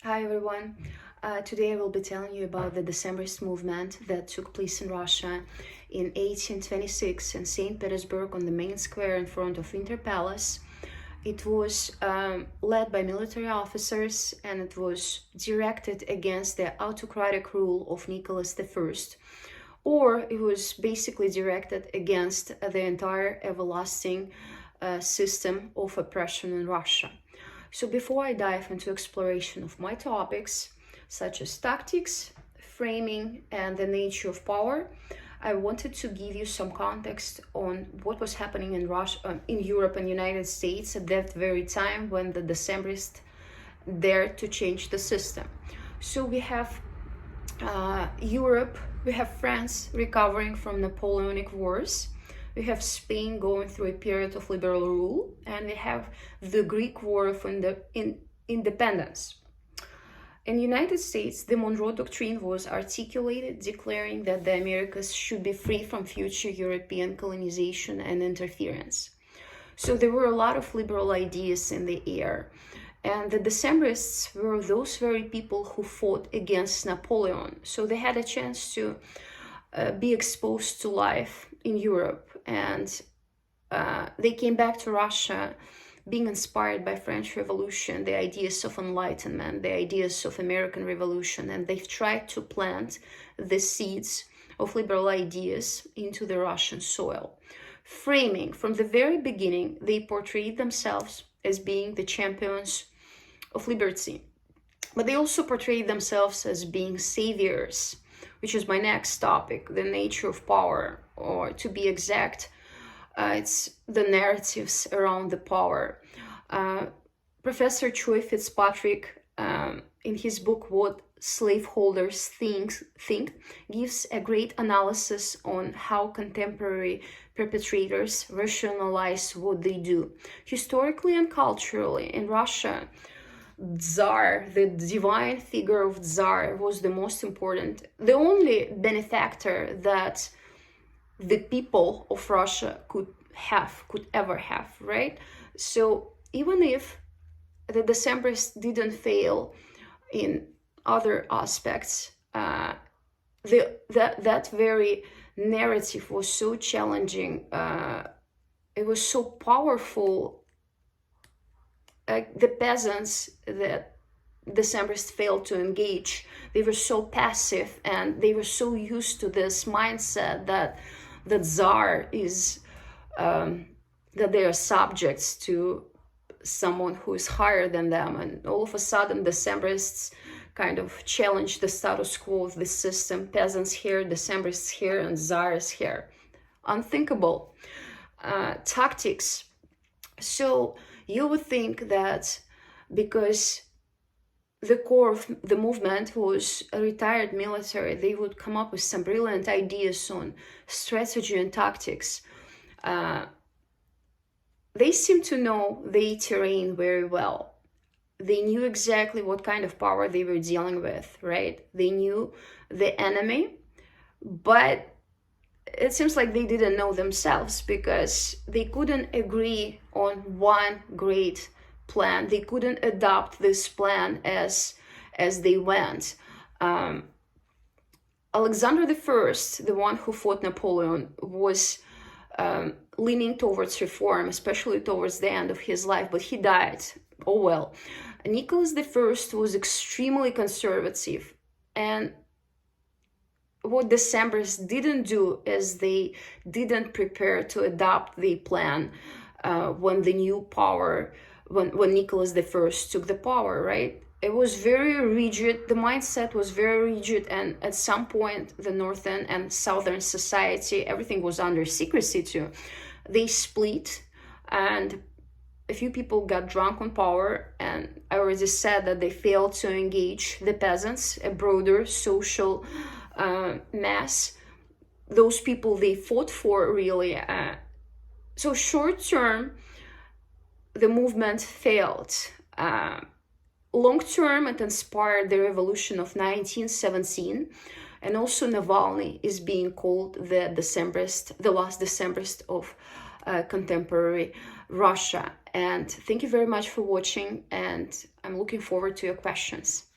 Hi everyone. Today I will be telling you about the Decembrist movement that took place in Russia in 1826 in St. Petersburg on the main square in front of Winter Palace. It was led by military officers and it was directed against the autocratic rule of Nicholas I, or it was basically directed against the entire everlasting system of oppression in Russia. So before I dive into exploration of my topics, such as tactics, framing, and the nature of power, I wanted to give you some context on what was happening in Russia, in Europe and United States at that very time when the Decembrists dared to change the system. So we have Europe, we have France recovering from Napoleonic Wars, we have Spain going through a period of liberal rule, and we have the Greek War of Independence. In the United States, the Monroe Doctrine was articulated, declaring that the Americas should be free from future European colonization and interference. So there were a lot of liberal ideas in the air. And the Decembrists were those very people who fought against Napoleon. So they had a chance to be exposed to life in Europe. And they came back to Russia being inspired by French Revolution, the ideas of Enlightenment, the ideas of American Revolution, and they've tried to plant the seeds of liberal ideas into the Russian soil. Framing, from the very beginning, they portrayed themselves as being the champions of liberty. But they also portrayed themselves as being saviors, which is my next topic, the nature of power, or to be exact, it's the narratives around the power. Professor Troy Fitzpatrick, in his book What Slaveholders Think, gives a great analysis on how contemporary perpetrators rationalize what they do. Historically and culturally, in Russia, Tsar, the divine figure of Tsar, was the most important, the only benefactor that the people of Russia could ever have, right? So even if the Decembrists didn't fail in other aspects, that very narrative was so challenging, it was so powerful. The peasants that Decembrists failed to engage, they were so passive and they were so used to this mindset that the Tsar is, that they are subjects to someone who is higher than them. And all of a sudden, Decembrists kind of challenge the status quo of the system. Peasants here, Decembrists here, and Tsars here. Unthinkable. Tactics. So you would think that because the core of the movement was a retired military, they would come up with some brilliant ideas on strategy and tactics. They seem to know the terrain very well. They knew exactly what kind of power they were dealing with, right? They knew the enemy, but it seems like they didn't know themselves because they couldn't agree on one great plan. They couldn't adopt this plan as they went. Alexander I, the one who fought Napoleon, was leaning towards reform, especially towards the end of his life, but he died. Oh well. Nicholas I was extremely conservative, and what Decembrists didn't do is they didn't prepare to adopt the plan when the new power, when Nicholas I took the power, right? It was very rigid, the mindset was very rigid, and at some point the northern and southern society, everything was under secrecy too. They split, and a few people got drunk on power, and I already said that they failed to engage the peasants, a broader social mass. Those people they fought for, really. So short term, the movement failed. Long term, it inspired the revolution of 1917, and also Navalny is being called the Decembrist, the last Decembrist of contemporary Russia. And thank you very much for watching, and I'm looking forward to your questions.